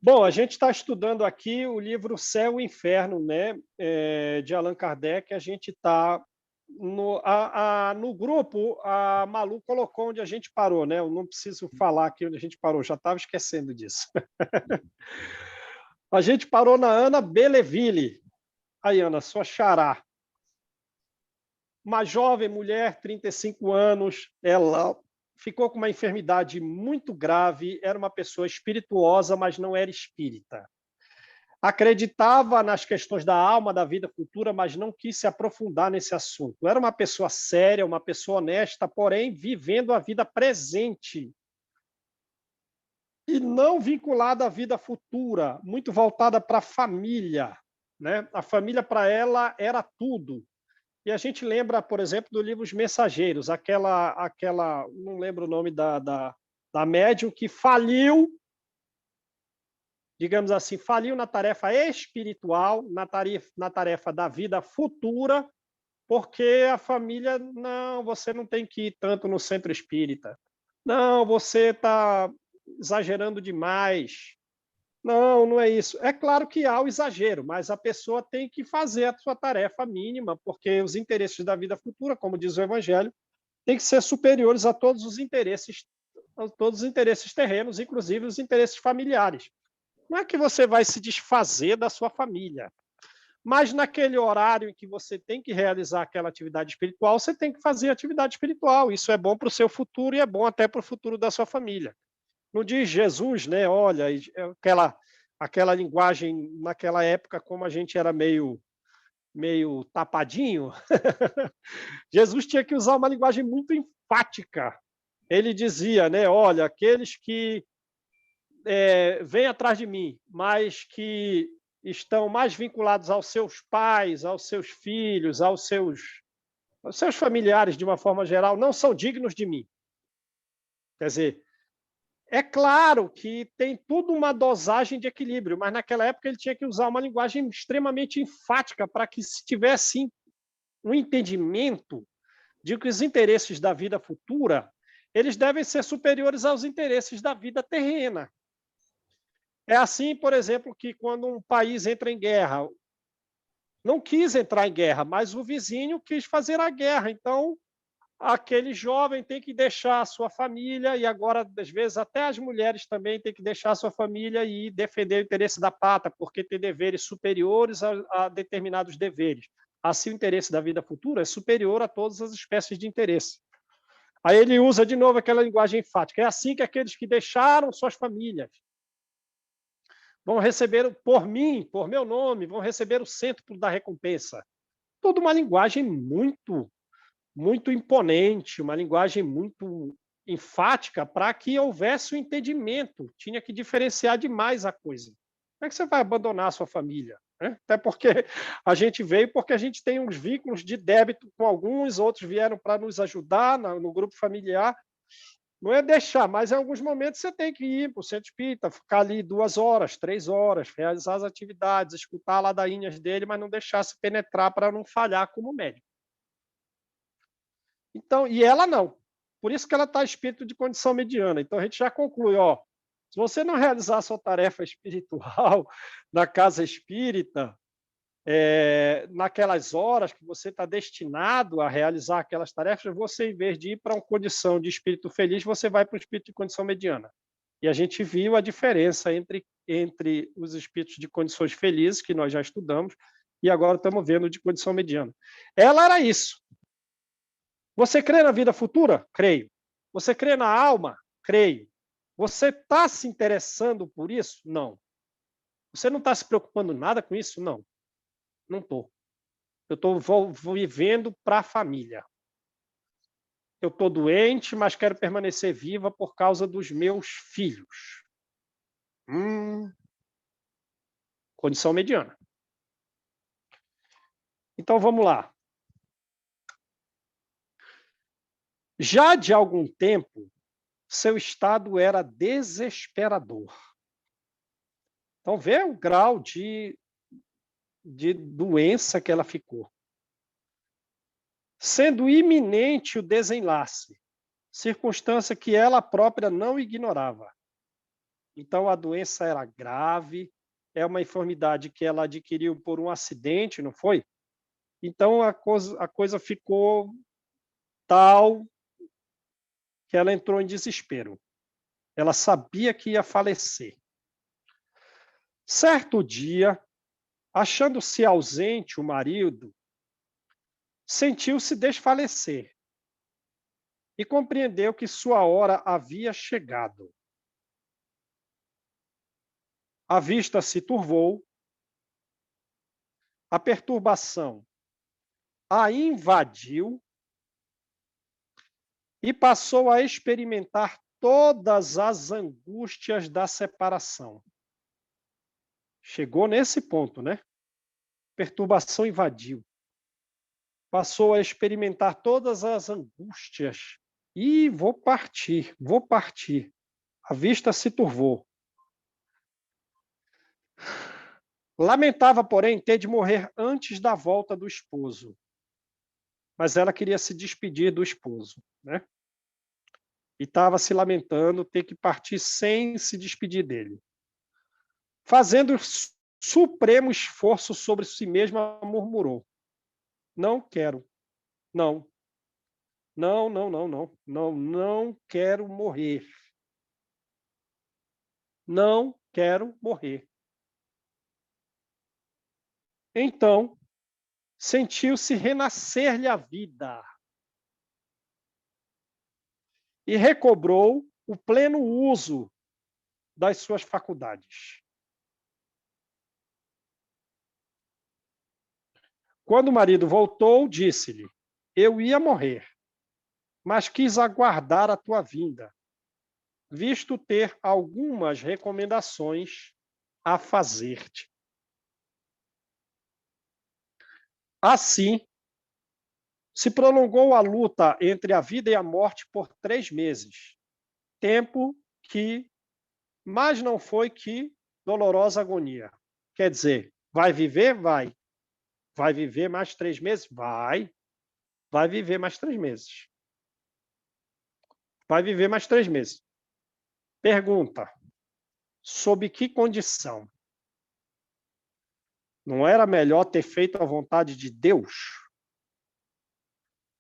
Bom, a gente está estudando aqui o livro Céu e Inferno, né, de Allan Kardec. A gente está no grupo, a Malu colocou onde a gente parou, né? Eu não preciso falar aqui onde a gente parou, já estava esquecendo disso. A gente parou na Ana Belleville. Aí, Ana, sua xará. Uma jovem mulher, 35 anos, ela ficou com uma enfermidade muito grave, era uma pessoa espirituosa, mas não era espírita. Acreditava nas questões da alma, da vida futura, mas não quis se aprofundar nesse assunto. Era uma pessoa séria, uma pessoa honesta, porém vivendo a vida presente e não vinculada à vida futura, muito voltada para a família, né? A família para ela era tudo. E a gente lembra, por exemplo, do livro Os Mensageiros, não lembro o nome da médium que faliu, digamos assim, faliu na tarefa espiritual, na tarefa da vida futura, porque a família, não, você não tem que ir tanto no centro espírita. Não, você está exagerando demais. Não, não é isso. É claro que há o exagero, mas a pessoa tem que fazer a sua tarefa mínima, porque os interesses da vida futura, como diz o Evangelho, têm que ser superiores a todos os interesses terrenos, inclusive os interesses familiares. Não é que você vai se desfazer da sua família, mas naquele horário em que você tem que realizar aquela atividade espiritual, você tem que fazer atividade espiritual. Isso é bom para o seu futuro e é bom até para o futuro da sua família. Não diz Jesus, né? Olha, aquela linguagem naquela época, como a gente era meio tapadinho, Jesus tinha que usar uma linguagem muito enfática. Ele dizia, né? Olha, aqueles que vêm atrás de mim, mas que estão mais vinculados aos seus pais, aos seus filhos, aos seus familiares, de uma forma geral, não são dignos de mim. Quer dizer, é claro que tem tudo uma dosagem de equilíbrio, mas naquela época ele tinha que usar uma linguagem extremamente enfática para que se tivesse um entendimento de que os interesses da vida futura eles devem ser superiores aos interesses da vida terrena. É assim, por exemplo, que quando um país entra em guerra, não quis entrar em guerra, mas o vizinho quis fazer a guerra. Então, aquele jovem tem que deixar a sua família, e agora, às vezes, até as mulheres também têm que deixar a sua família e defender o interesse da pátria, porque tem deveres superiores a determinados deveres. Assim, o interesse da vida futura é superior a todas as espécies de interesse. Aí ele usa de novo aquela linguagem enfática. É assim que aqueles que deixaram suas famílias vão receber, por mim, por meu nome, vão receber o cêntuplo da recompensa. Toda uma linguagem muito imponente, uma linguagem muito enfática para que houvesse o entendimento. Tinha que diferenciar demais a coisa. Como é que você vai abandonar a sua família? Né? Até porque a gente veio porque a gente tem uns vínculos de débito com alguns, outros vieram para nos ajudar no grupo familiar. Não é deixar, mas em alguns momentos você tem que ir para o centro espírita, ficar ali 2 horas, 3 horas, realizar as atividades, escutar a ladainhas dele, mas não deixar se penetrar para não falhar como médico. Então, e ela não. Por isso que ela está espírito de condição mediana. Então a gente já conclui, ó, se você não realizar a sua tarefa espiritual na casa espírita, naquelas horas que você está destinado a realizar aquelas tarefas, você, em vez de ir para uma condição de espírito feliz, você vai para o espírito de condição mediana. E a gente viu a diferença entre os espíritos de condições felizes, que nós já estudamos, e agora estamos vendo de condição mediana. Ela era isso. Você crê na vida futura? Creio. Você crê na alma? Creio. Você está se interessando por isso? Não. Você não está se preocupando nada com isso? Não. Não estou. Eu estou vivendo para a família. Eu estou doente, mas quero permanecer viva por causa dos meus filhos. Condição mediana. Então vamos lá. Já de algum tempo, seu estado era desesperador. Então vê o grau de doença que ela ficou. Sendo iminente o desenlace, circunstância que ela própria não ignorava. Então a doença era grave, é uma enfermidade que ela adquiriu por um acidente, não foi? Então a coisa ficou tal que ela entrou em desespero. Ela sabia que ia falecer. Certo dia, achando-se ausente o marido, sentiu-se desfalecer e compreendeu que sua hora havia chegado. A vista se turvou, a perturbação a invadiu e passou a experimentar todas as angústias da separação. Chegou nesse ponto, né? Perturbação invadiu. Passou a experimentar todas as angústias. E vou partir, vou partir. A vista se turvou. Lamentava, porém, ter de morrer antes da volta do esposo. Mas ela queria se despedir do esposo, né? E estava se lamentando ter que partir sem se despedir dele. Fazendo supremo esforço sobre si mesma, murmurou: não quero, não, não, não, não, não, não, não quero morrer. Não quero morrer. Então, sentiu-se renascer-lhe a vida e recobrou o pleno uso das suas faculdades. Quando o marido voltou, disse-lhe: eu ia morrer, mas quis aguardar a tua vinda, visto ter algumas recomendações a fazer-te. Assim, se prolongou a luta entre a vida e a morte por 3 meses, tempo que mais não foi que dolorosa agonia. Quer dizer, vai viver? Vai. Vai viver mais 3 meses? Vai. Vai viver mais 3 meses. Vai viver mais 3 meses. Pergunta: sob que condição? Não era melhor ter feito a vontade de Deus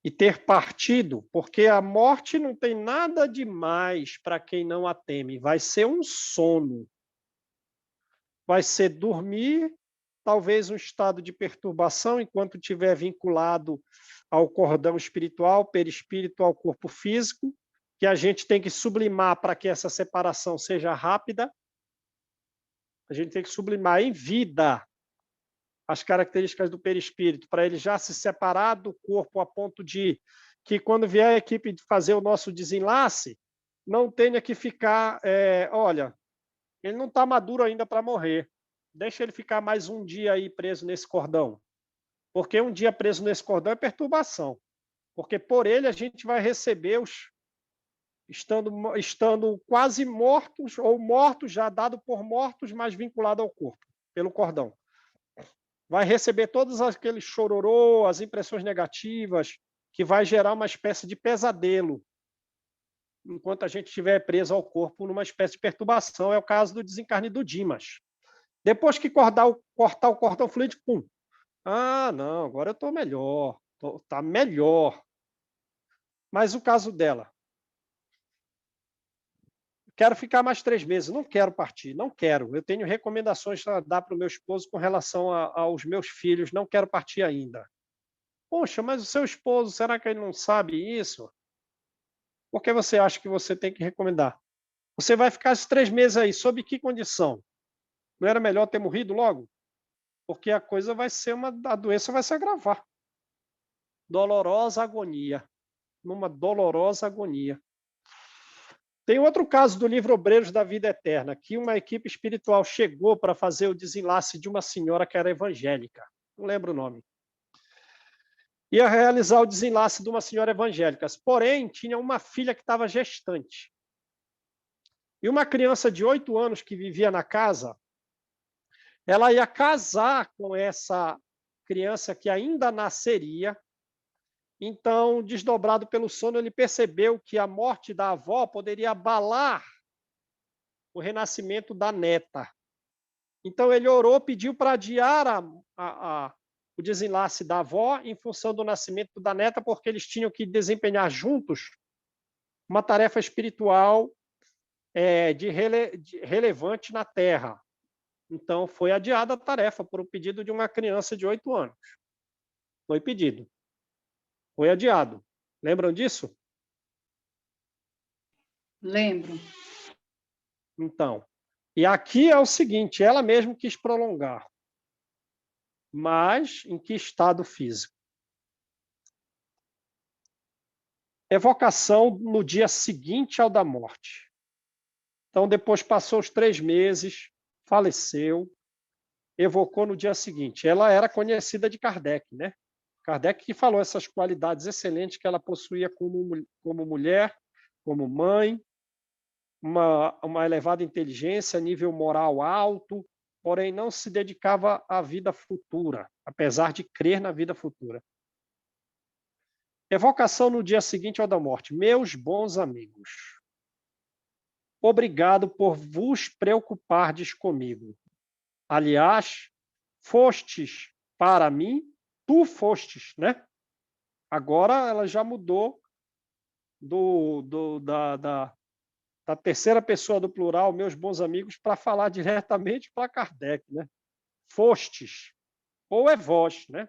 e ter partido? Porque a morte não tem nada de mais para quem não a teme. Vai ser um sono. Vai ser dormir, talvez um estado de perturbação enquanto estiver vinculado ao cordão espiritual, perispírito, ao corpo físico, que a gente tem que sublimar para que essa separação seja rápida. A gente tem que sublimar em vida as características do perispírito, para ele já se separar do corpo a ponto de que, quando vier a equipe de fazer o nosso desenlace, não tenha que ficar, olha, ele não está maduro ainda para morrer, deixa ele ficar mais um dia aí preso nesse cordão, porque um dia preso nesse cordão é perturbação, porque por ele a gente vai receber os estando quase mortos ou mortos já dado por mortos, mas vinculado ao corpo pelo cordão. Vai receber todos aqueles chororô, as impressões negativas, que vai gerar uma espécie de pesadelo, enquanto a gente estiver preso ao corpo numa espécie de perturbação. É o caso do desencarne do Dimas. Depois que cortar o cordão fluídico, pum. Ah, não, agora eu estou melhor, está melhor. Mas o caso dela, quero ficar mais 3 meses, não quero partir, não quero. Eu tenho recomendações a dar para o meu esposo com relação aos meus filhos, não quero partir ainda. Poxa, mas o seu esposo, será que ele não sabe isso? Por que você acha que você tem que recomendar? Você vai ficar esses 3 meses aí, sob que condição? Não era melhor ter morrido logo? Porque a coisa vai ser a doença vai se agravar. Dolorosa agonia, numa dolorosa agonia. Tem outro caso do livro Obreiros da Vida Eterna, que uma equipe espiritual chegou para fazer o desenlace de uma senhora que era evangélica, não lembro o nome. Ia realizar o desenlace de uma senhora evangélica, porém tinha uma filha que estava gestante. E uma criança de 8 anos que vivia na casa, ela ia casar com essa criança que ainda nasceria. Então, desdobrado pelo sono, ele percebeu que a morte da avó poderia abalar o renascimento da neta. Então, ele orou, pediu para adiar o desenlace da avó em função do nascimento da neta, porque eles tinham que desempenhar juntos uma tarefa espiritual relevante na Terra. Então, foi adiada a tarefa por um pedido de uma criança de 8 anos. Foi pedido. Foi adiado. Lembram disso? Lembro. Então, e aqui é o seguinte, ela mesma quis prolongar, mas em que estado físico? Evocação no dia seguinte ao da morte. Então, depois passou os 3 meses, faleceu, evocou no dia seguinte. Ela era conhecida de Kardec, né? Kardec que falou essas qualidades excelentes que ela possuía como mulher, como mãe, uma elevada inteligência, nível moral alto, porém não se dedicava à vida futura, apesar de crer na vida futura. Evocação no dia seguinte ao da morte. Meus bons amigos, obrigado por vos preocupardes comigo. Aliás, fostes para mim, tu fostes, né? Agora ela já mudou da terceira pessoa do plural, meus bons amigos, para falar diretamente para Kardec, né? Fostes, ou é vós, né?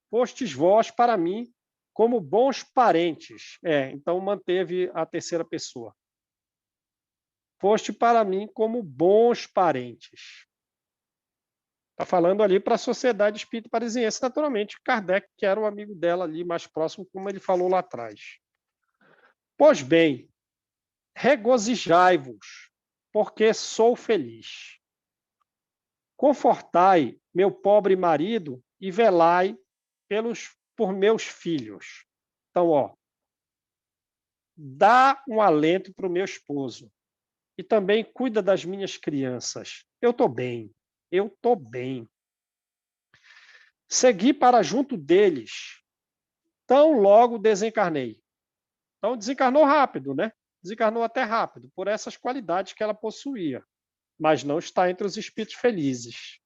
Fostes vós para mim como bons parentes. Então manteve a terceira pessoa. Foste para mim como bons parentes. Está falando ali para a Sociedade Espírita Parisiense, naturalmente, Kardec, que era o amigo dela ali mais próximo, como ele falou lá atrás. Pois bem, regozijai-vos, porque sou feliz. Confortai meu pobre marido e velai por meus filhos. Então, dá um alento para o meu esposo e também cuida das minhas crianças. Eu estou bem, eu estou bem. Segui para junto deles, tão logo desencarnei. Então, desencarnou rápido, né? Desencarnou até rápido, por essas qualidades que ela possuía, mas não está entre os espíritos felizes.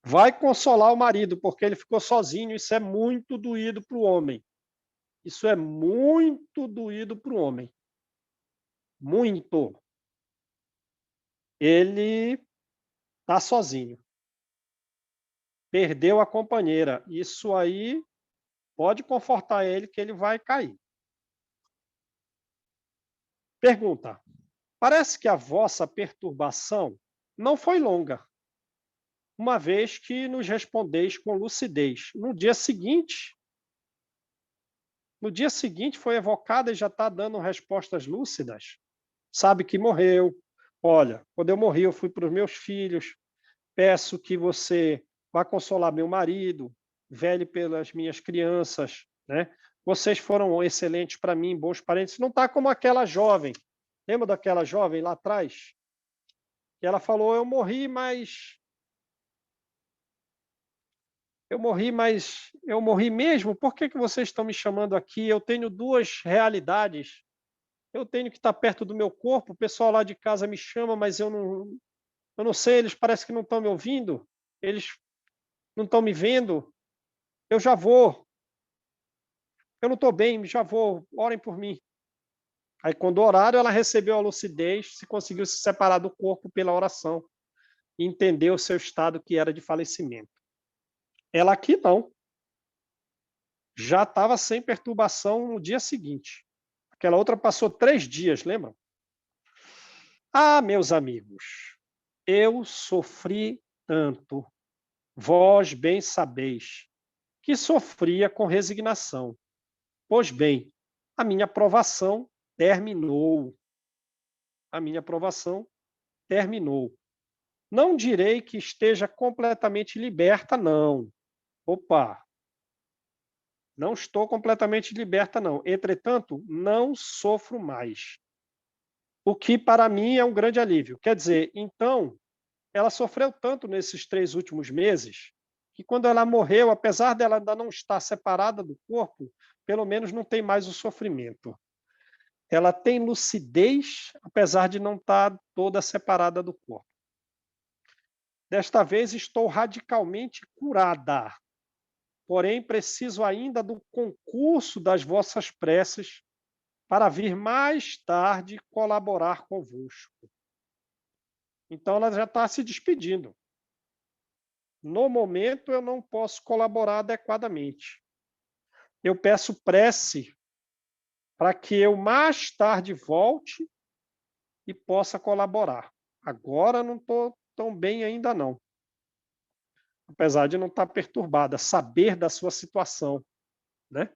Vai consolar o marido, porque ele ficou sozinho. Isso é muito doído para o homem. Isso é muito doído para o homem. Muito. Ele está sozinho. Perdeu a companheira. Isso aí pode confortar ele que ele vai cair. Pergunta. Parece que a vossa perturbação não foi longa, uma vez que nos respondeis com lucidez. No dia seguinte foi evocada e já está dando respostas lúcidas. Sabe que morreu. Olha, quando eu morri, eu fui para os meus filhos. Peço que você vá consolar meu marido, vele pelas minhas crianças, né? Vocês foram excelentes para mim, bons parentes. Não está como aquela jovem. Lembra daquela jovem lá atrás? Que ela falou, eu morri, mas eu morri mesmo? Por que vocês estão me chamando aqui? Eu tenho 2 realidades. Eu tenho que estar perto do meu corpo, o pessoal lá de casa me chama, mas eu não sei, eles parecem que não estão me ouvindo, eles não estão me vendo. Eu já vou. Eu não estou bem, já vou. Orem por mim. Aí, quando o horário, ela recebeu a lucidez, se conseguiu se separar do corpo pela oração e entendeu o seu estado que era de falecimento. Ela aqui não. Já estava sem perturbação no dia seguinte. Aquela outra passou 3 dias, lembram? Ah, meus amigos, eu sofri tanto, vós bem sabeis, que sofria com resignação. Pois bem, a minha provação terminou. A minha provação terminou. Não direi que esteja completamente liberta, não. Opa! Não estou completamente liberta, não. Entretanto, não sofro mais. O que para mim é um grande alívio. Quer dizer, então, ela sofreu tanto nesses 3 últimos meses, que quando ela morreu, apesar dela ainda não estar separada do corpo, pelo menos não tem mais o sofrimento. ela tem lucidez, apesar de não estar toda separada do corpo. Desta vez estou radicalmente curada, porém preciso ainda do concurso das vossas preces para vir mais tarde colaborar convosco. Então ela já está se despedindo. No momento eu não posso colaborar adequadamente. Eu peço prece para que eu mais tarde volte e possa colaborar. Agora não estou tão bem ainda não. Apesar de não estar perturbada, saber da sua situação, né?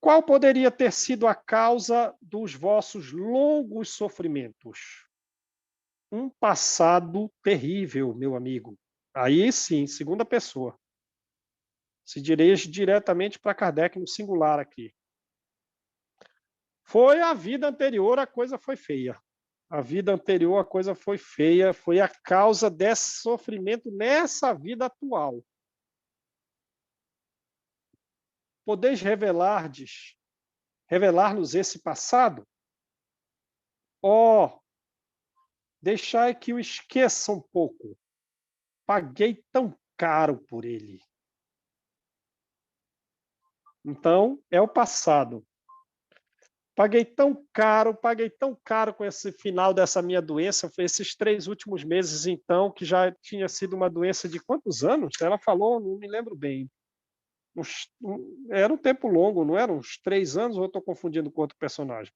Qual poderia ter sido a causa dos vossos longos sofrimentos? Um passado terrível, meu amigo. Aí sim, segunda pessoa. Se dirige diretamente para Kardec no singular aqui. Foi a vida anterior, a coisa foi feia. A vida anterior, a coisa foi feia, foi a causa desse sofrimento nessa vida atual. Podeis revelar-nos esse passado? Oh, deixai que o esqueça um pouco. Paguei tão caro por ele. Então, é o passado. Paguei tão caro com esse final dessa minha doença, foi esses 3 últimos meses, então, que já tinha sido uma doença de quantos anos? Ela falou, não me lembro bem. Era um tempo longo, não era? Uns 3 anos, ou eu estou confundindo com outro personagem?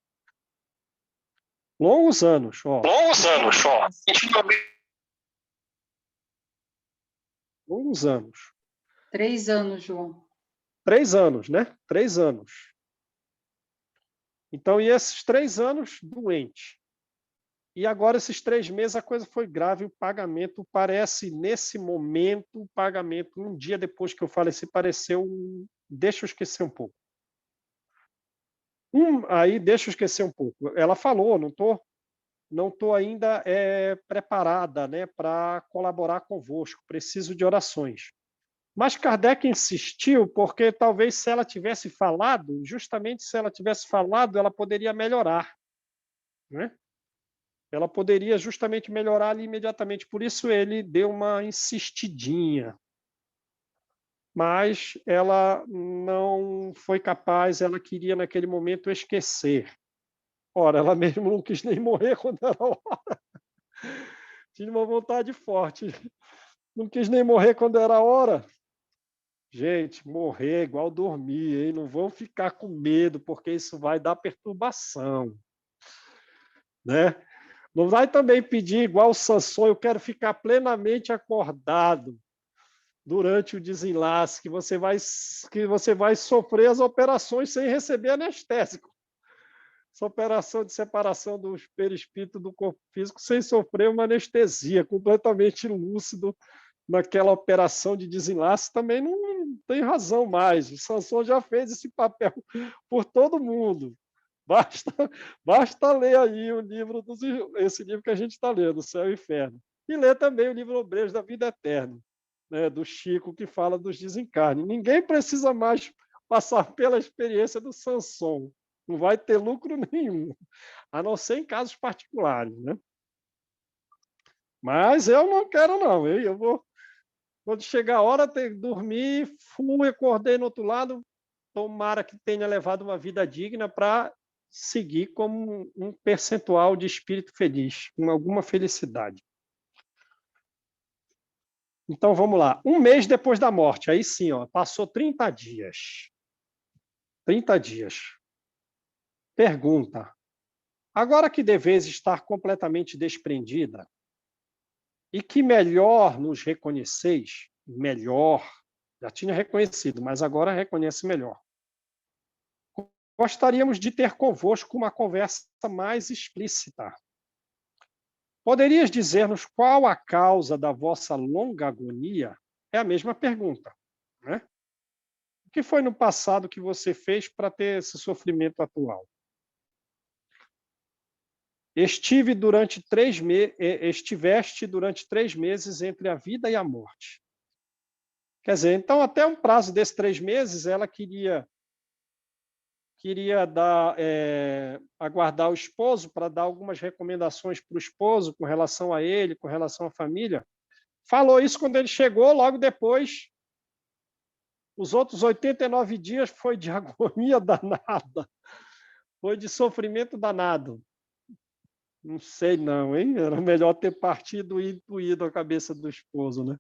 Longos anos, ó. Longos anos, ó. Longos anos. 3 anos, João. 3 anos, né? 3 anos. Então, e esses 3 anos doente. E agora, esses 3 meses, a coisa foi grave. O pagamento parece, nesse momento, o pagamento, um dia depois que eu faleci, pareceu. Deixa eu esquecer um pouco. Aí, deixa eu esquecer um pouco. Ela falou, não tô ainda preparada, né, para colaborar convosco. Preciso de orações. Mas Kardec insistiu, porque talvez se ela tivesse falado, justamente se ela tivesse falado, ela poderia melhorar, né? Ela poderia justamente melhorar ali imediatamente. Por isso ele deu uma insistidinha. Mas ela não foi capaz, ela queria naquele momento esquecer. Ora, ela mesmo não quis nem morrer quando era hora. Tinha uma vontade forte. Não quis nem morrer quando era hora. Gente, morrer é igual dormir, hein? Não vão ficar com medo, porque isso vai dar perturbação, né? Não vai também pedir igual o Sansão, eu quero ficar plenamente acordado durante o desenlace, que você vai sofrer as operações sem receber anestésico. Essa operação de separação do perispírito do corpo físico sem sofrer uma anestesia, completamente lúcido naquela operação de desenlace, também não tem razão mais. O Sansão já fez esse papel por todo mundo. Basta ler aí o livro, esse livro que a gente está lendo, O Céu e o Inferno. E ler também o livro Obreiros da Vida Eterna, né, do Chico, que fala dos desencarnes. Ninguém precisa mais passar pela experiência do Sansão. Não vai ter lucro nenhum, a não ser em casos particulares, né? Mas eu não quero, não. Eu vou, quando chegar a hora, ter que dormir, fui, acordei no outro lado, tomara que tenha levado uma vida digna para seguir como um percentual de espírito feliz, com alguma felicidade. Então, vamos lá. 1 mês depois da morte, aí sim, ó, passou 30 dias. 30 dias. Pergunta. Agora que deveis estar completamente desprendida, e que melhor nos reconheceis, melhor, já tinha reconhecido, mas agora reconhece melhor. Gostaríamos de ter convosco uma conversa mais explícita. Poderias dizer-nos qual a causa da vossa longa agonia? É a mesma pergunta, né? O que foi no passado que você fez para ter esse sofrimento atual? Estiveste durante 3 meses entre a vida e a morte. Quer dizer, então, até um prazo desses 3 meses, ela queria queria aguardar o esposo para dar algumas recomendações para o esposo com relação a ele, com relação à família. Falou isso quando ele chegou, logo depois, os outros 89 dias foi de agonia danada, foi de sofrimento danado. Não sei não, hein? Era melhor ter partido e doído a cabeça do esposo, né?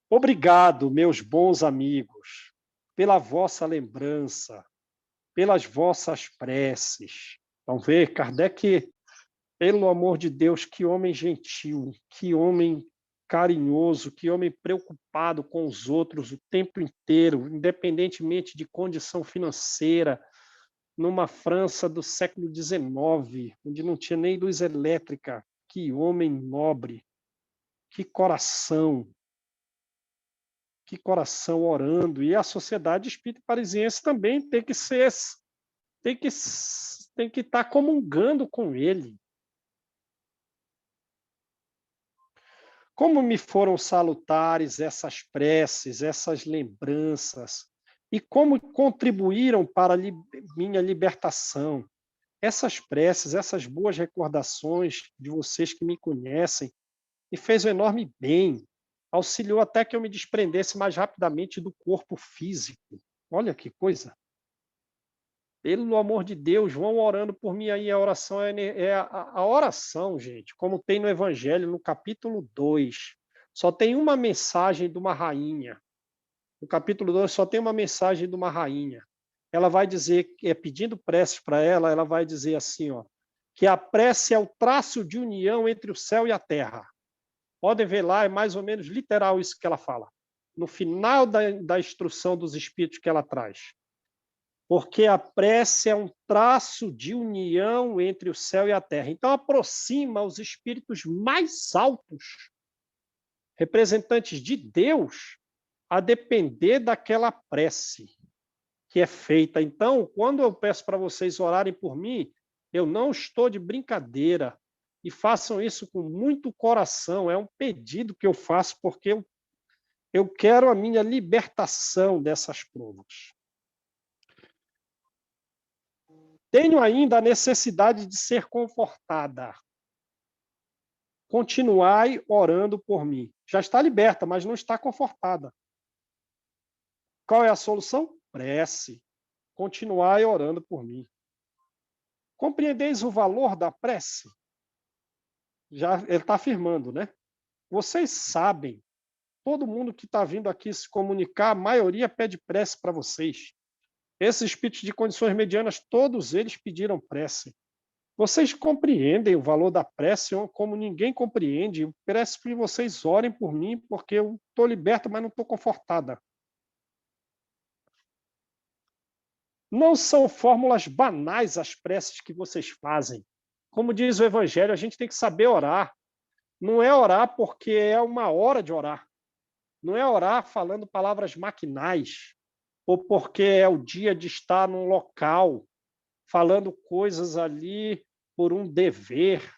Obrigado, meus bons amigos, pela vossa lembrança, pelas vossas preces. Vamos ver, Kardec, pelo amor de Deus, que homem gentil, que homem carinhoso, que homem preocupado com os outros o tempo inteiro, independentemente de condição financeira, numa França do século XIX, onde não tinha nem luz elétrica. Que homem nobre, que coração orando. E a Sociedade Espírita Parisiense também tem que estar comungando com ele. Como me foram salutares essas preces, essas lembranças, e como contribuíram para a minha libertação. Essas preces, essas boas recordações de vocês que me conhecem, me fez um enorme bem. Auxiliou até que eu me desprendesse mais rapidamente do corpo físico. Olha que coisa. Pelo amor de Deus, vão orando por mim aí. A oração a oração, gente, como tem no Evangelho, no capítulo 2. Só tem uma mensagem de uma rainha. No capítulo 2 só tem uma mensagem de uma rainha. Ela vai dizer, pedindo preces para ela, ela vai dizer assim, ó, que a prece é o traço de união entre o céu e a terra. Podem ver lá, é mais ou menos literal isso que ela fala. No final da instrução dos espíritos que ela traz. Porque a prece é um traço de união entre o céu e a terra. Então, aproxima os espíritos mais altos, representantes de Deus, a depender daquela prece que é feita. Então, quando eu peço para vocês orarem por mim, eu não estou de brincadeira. E façam isso com muito coração. É um pedido que eu faço porque eu quero a minha libertação dessas provas. Tenho ainda a necessidade de ser confortada. Continuai orando por mim. Já está liberta, mas não está confortada. Qual é a solução? Prece. Continuai orando por mim. Compreendeis o valor da prece? Já ele está afirmando, né? Vocês sabem, todo mundo que está vindo aqui se comunicar, a maioria pede prece para vocês. Esses espíritos de condições medianas, todos eles pediram prece. Vocês compreendem o valor da prece como ninguém compreende. Eu peço que vocês orem por mim, porque eu estou liberta, mas não estou confortada. Não são fórmulas banais as preces que vocês fazem. Como diz o Evangelho, a gente tem que saber orar. Não é orar porque é uma hora de orar. Não é orar falando palavras maquinais, ou porque é o dia de estar num local, falando coisas ali por um dever,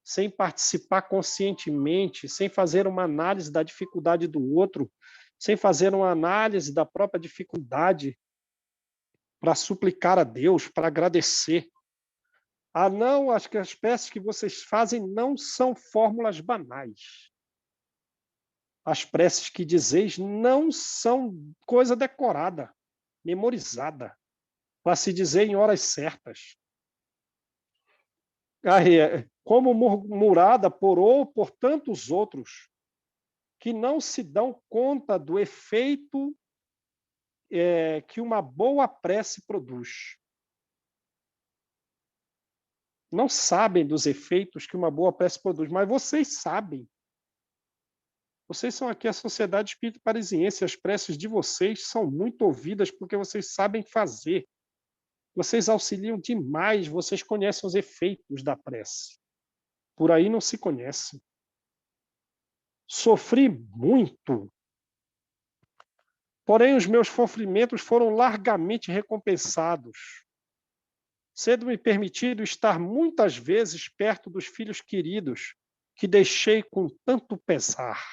sem participar conscientemente, sem fazer uma análise da dificuldade do outro, sem fazer uma análise da própria dificuldade para suplicar a Deus, para agradecer. Ah, não, acho que as peças que vocês fazem não são fórmulas banais. As preces que dizeis não são coisa decorada, memorizada, para se dizer em horas certas. Como murmurada por tantos outros, que não se dão conta do efeito que uma boa prece produz. Não sabem dos efeitos que uma boa prece produz, mas vocês sabem. Vocês são aqui a Sociedade Espírita Parisiense, as preces de vocês são muito ouvidas porque vocês sabem fazer. Vocês auxiliam demais, vocês conhecem os efeitos da prece. Por aí não se conhece. Sofri muito, porém os meus sofrimentos foram largamente recompensados, sendo-me permitido estar muitas vezes perto dos filhos queridos que deixei com tanto pesar.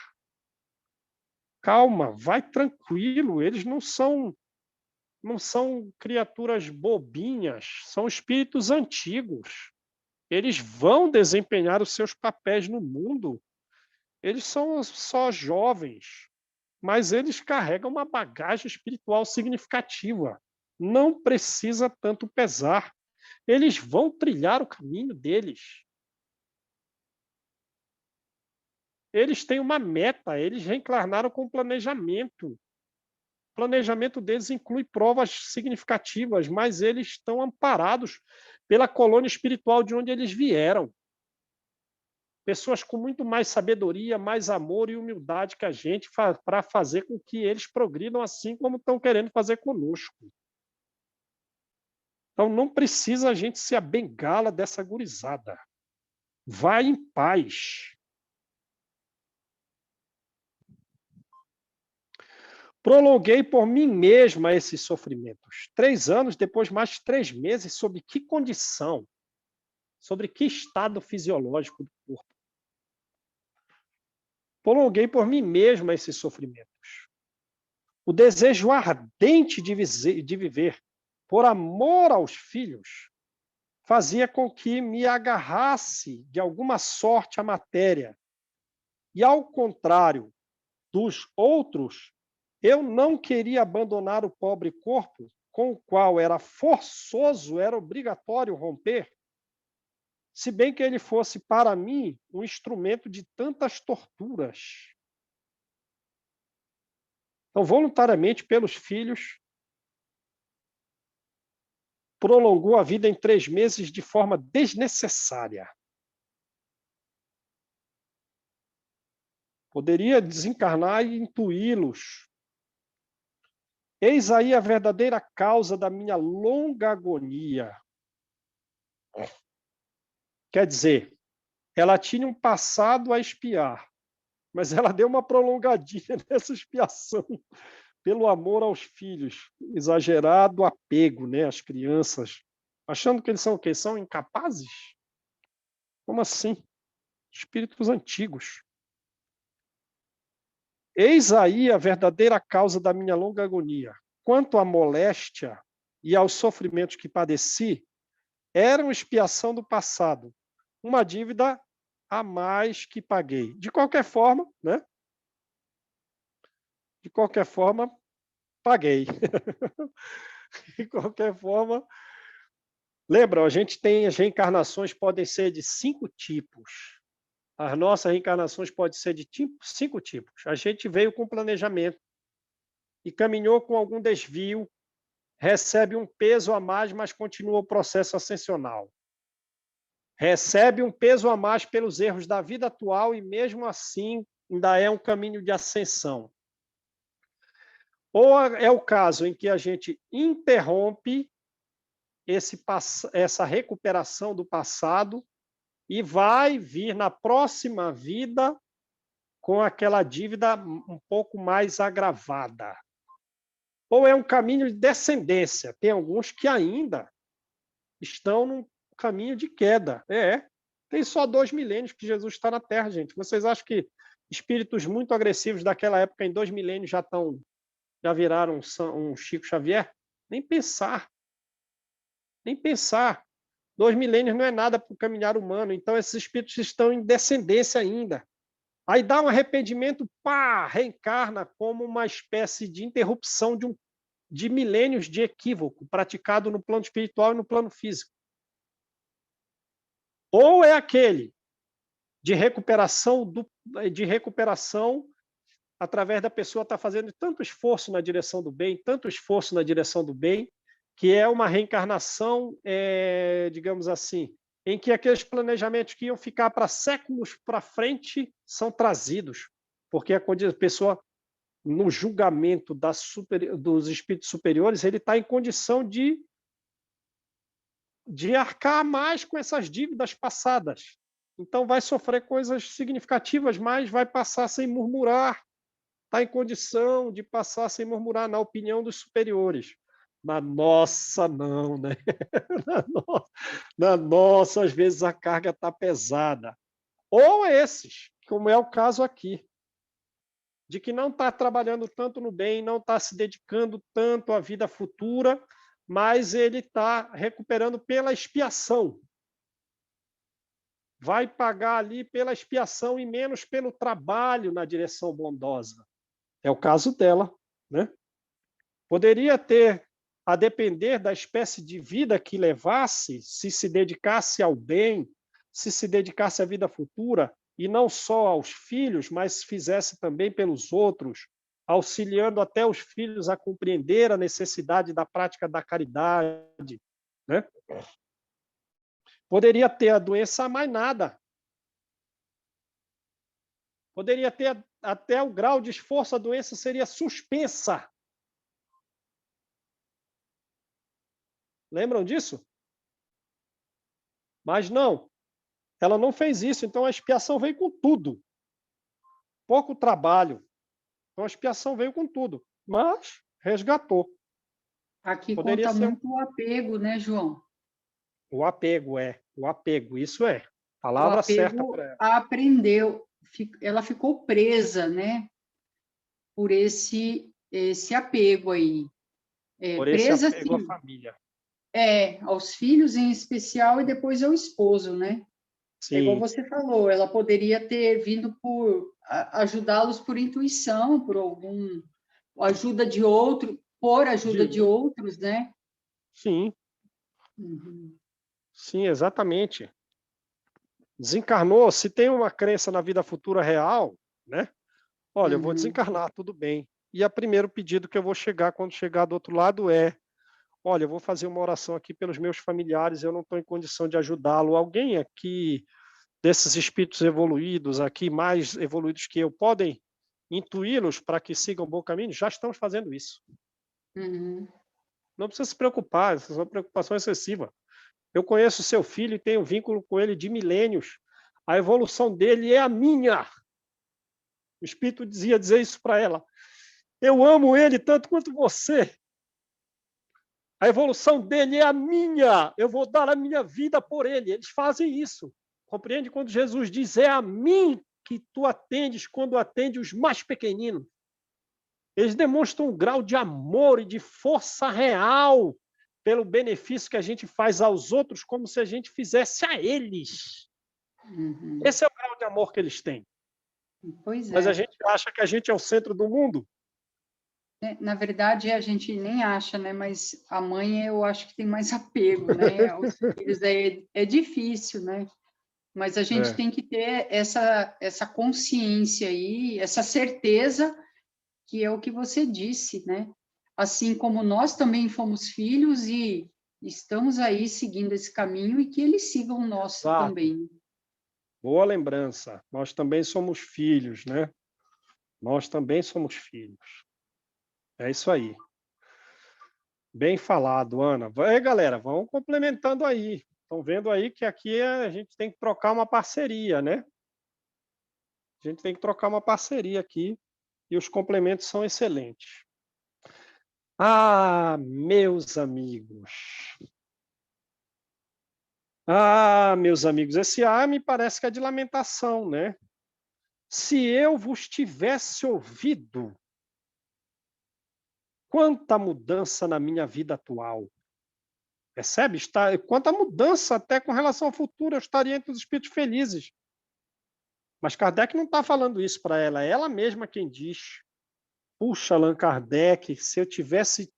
Calma, vai tranquilo, eles não são não são criaturas bobinhas, são espíritos antigos. Eles vão desempenhar os seus papéis no mundo. Eles são só jovens, mas eles carregam uma bagagem espiritual significativa. Não precisa tanto pesar. Eles vão trilhar o caminho deles. Eles têm uma meta, eles reencarnaram com planejamento. O planejamento deles inclui provas significativas, mas eles estão amparados pela colônia espiritual de onde eles vieram. Pessoas com muito mais sabedoria, mais amor e humildade que a gente para fazer com que eles progridam assim como estão querendo fazer conosco. Então não precisa a gente ser a bengala dessa gurizada. Vai em paz. Prolonguei por mim mesma esses sofrimentos. 3 anos, depois mais 3 meses, sob que condição? Sobre que estado fisiológico do corpo? Prolonguei por mim mesma esses sofrimentos. O desejo ardente de viver, por amor aos filhos, fazia com que me agarrasse de alguma sorte à matéria. E, ao contrário dos outros, eu não queria abandonar o pobre corpo com o qual era forçoso, era obrigatório romper, se bem que ele fosse para mim um instrumento de tantas torturas. Então, voluntariamente, pelos filhos, prolongou a vida em 3 meses de forma desnecessária. Poderia desencarnar e intuí-los. Eis aí a verdadeira causa da minha longa agonia. Quer dizer, ela tinha um passado a expiar, mas ela deu uma prolongadinha nessa expiação pelo amor aos filhos, exagerado apego, né, às crianças, achando que eles são o quê? São incapazes? Como assim? Espíritos antigos. Eis aí a verdadeira causa da minha longa agonia. Quanto à moléstia e aos sofrimentos que padeci, eram expiação do passado, uma dívida a mais que paguei. De qualquer forma, né? De qualquer forma, paguei. De qualquer forma, lembra, a gente tem, as reencarnações podem ser de 5 tipos. As nossas reencarnações podem ser de 5 tipos. A gente veio com planejamento e caminhou com algum desvio, recebe um peso a mais, mas continua o processo ascensional. Recebe um peso a mais pelos erros da vida atual e, mesmo assim, ainda é um caminho de ascensão. Ou é o caso em que a gente interrompe essa recuperação do passado e vai vir na próxima vida com aquela dívida um pouco mais agravada. Ou é um caminho de descendência. Tem alguns que ainda estão num caminho de queda. Tem só 2 milênios que Jesus está na Terra, gente. Vocês acham que espíritos muito agressivos daquela época, em 2 milênios, já viraram um Chico Xavier? Nem pensar. Nem pensar. 2 milênios não é nada para o caminhar humano. Então, esses espíritos estão em descendência ainda. Aí dá um arrependimento, pá, reencarna como uma espécie de interrupção de milênios de equívoco praticado no plano espiritual e no plano físico. Ou é aquele de recuperação através da pessoa estar fazendo tanto esforço na direção do bem, que é uma reencarnação, digamos assim, em que aqueles planejamentos que iam ficar para séculos para frente são trazidos, porque a pessoa, no julgamento dos espíritos superiores, ele está em condição de arcar mais com essas dívidas passadas. Então vai sofrer coisas significativas, mas vai passar sem murmurar. Está em condição de passar sem murmurar, na opinião dos superiores. Na nossa, não, né? Na nossa, às vezes a carga está pesada. Ou esses, como é o caso aqui. de que não está trabalhando tanto no bem, não está se dedicando tanto à vida futura, mas ele está recuperando pela expiação. Vai pagar ali pela expiação e menos pelo trabalho na direção bondosa. É o caso dela, né? Poderia ter, a depender da espécie de vida que levasse, se dedicasse ao bem, se dedicasse à vida futura, e não só aos filhos, mas fizesse também pelos outros, auxiliando até os filhos a compreender a necessidade da prática da caridade, né? Poderia ter a doença, mais nada. Poderia ter até o grau de esforço, a doença seria suspensa. Lembram disso? Mas não, ela não fez isso, então a expiação veio com tudo. Pouco trabalho. Então a expiação veio com tudo, mas resgatou. Aqui Poderia conta ser muito o apego, né, João? o apego, isso é. O Palavra certa apego para ela. aprendeu, ela ficou presa, né, por esse apego aí. Por esse Presa, apego à assim, família. aos filhos em especial e depois ao esposo, né? É igual Sim, você falou, ela poderia ter vindo por ajudá-los por intuição, por algum ajuda de outro, por ajuda de de, outros, né? sim, Uhum, sim, exatamente. Desencarnou, se tem uma crença na vida futura real, né? Olha, eu vou uhum, desencarnar, tudo bem. E o primeiro pedido que eu vou chegar quando chegar do outro lado é: olha, eu vou fazer uma oração aqui pelos meus familiares, eu não estou em condição de ajudá-lo. Alguém aqui, desses espíritos evoluídos aqui, mais evoluídos que eu, podem intuí-los para que sigam o bom caminho? Já estamos fazendo isso. uhum. Não precisa se preocupar, essa é uma preocupação excessiva. Eu conheço seu filho e tenho vínculo com ele de milênios. A evolução dele é a minha. O espírito dizer isso para ela. Eu amo ele tanto quanto você. A evolução dele é a minha. Eu vou dar a minha vida por ele. Eles fazem isso. Compreende quando Jesus diz: é a mim que tu atendes quando atende os mais pequeninos. Eles demonstram um grau de amor e de força real pelo benefício que a gente faz aos outros, como se a gente fizesse a eles. Uhum. Esse é o grau de amor que eles têm. Pois Mas a é. gente acha que a gente é o centro do mundo. Na verdade, a gente nem acha, né? Mas a mãe, eu acho que tem mais apego, né? Aos filhos é difícil, né? Mas a gente É, tem que ter essa consciência aí, essa certeza que é o que você disse, né? Assim como nós também fomos filhos e estamos aí seguindo esse caminho e que eles sigam o nosso exato. também. Boa lembrança. Nós também somos filhos, né? Nós também somos filhos. É isso aí. Bem falado, Ana. Vai, galera, vão complementando aí. Estão vendo aí que aqui a gente tem que trocar uma parceria, né? A gente tem que trocar uma parceria aqui e os complementos são excelentes. Ah, meus amigos. Ah, meus amigos, esse A me parece que é de lamentação, né? Se eu vos tivesse ouvido, quanta mudança na minha vida atual. Percebe? Quanta mudança até com relação ao futuro, eu estaria entre os espíritos felizes. Mas Kardec não está falando isso para ela, é ela mesma quem diz. Puxa, Allan Kardec, se eu tivesse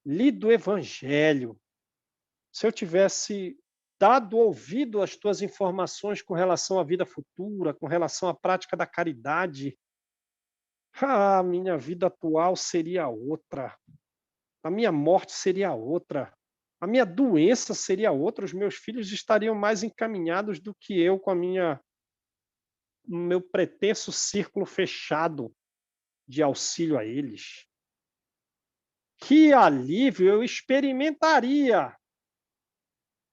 lido o Evangelho, se eu tivesse dado ouvido às tuas informações com relação à vida futura, com relação à prática da caridade, a minha vida atual seria outra, a minha morte seria outra, a minha doença seria outra, os meus filhos estariam mais encaminhados do que eu com meu pretenso círculo fechado de auxílio a eles. Que alívio eu experimentaria!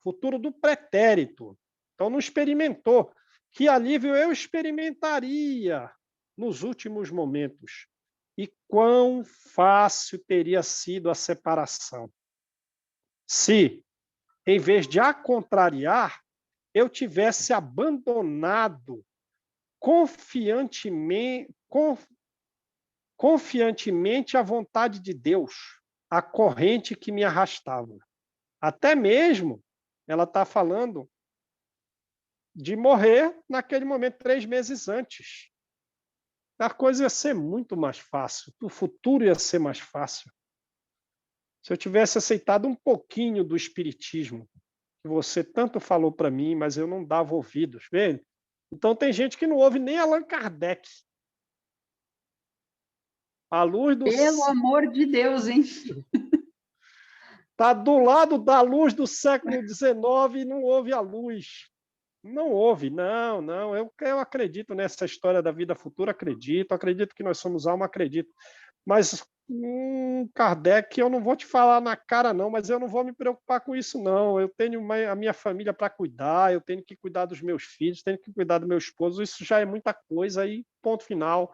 Futuro do pretérito. Então não experimentou. Que alívio eu experimentaria nos últimos momentos. E quão fácil teria sido a separação. Se, em vez de a contrariar, eu tivesse abandonado confiantemente, confiantemente à vontade de Deus, a corrente que me arrastava. Até mesmo, ela está falando de morrer naquele momento, 3 meses antes. A coisa ia ser muito mais fácil, o futuro ia ser mais fácil. Se eu tivesse aceitado um pouquinho do espiritismo, que você tanto falou para mim, mas eu não dava ouvidos, vê? Então tem gente que não ouve nem Allan Kardec. A luz do Pelo amor de Deus, hein? está do lado da luz do século XIX e não ouve a luz. Não houve, não, não. Eu acredito nessa história da vida futura, acredito que nós somos alma, acredito. Mas Kardec, eu não vou te falar na cara, não, mas eu não vou me preocupar com isso, não. Eu tenho a minha família para cuidar, eu tenho que cuidar dos meus filhos, tenho que cuidar do meu esposo, isso já é muita coisa, aí, ponto final.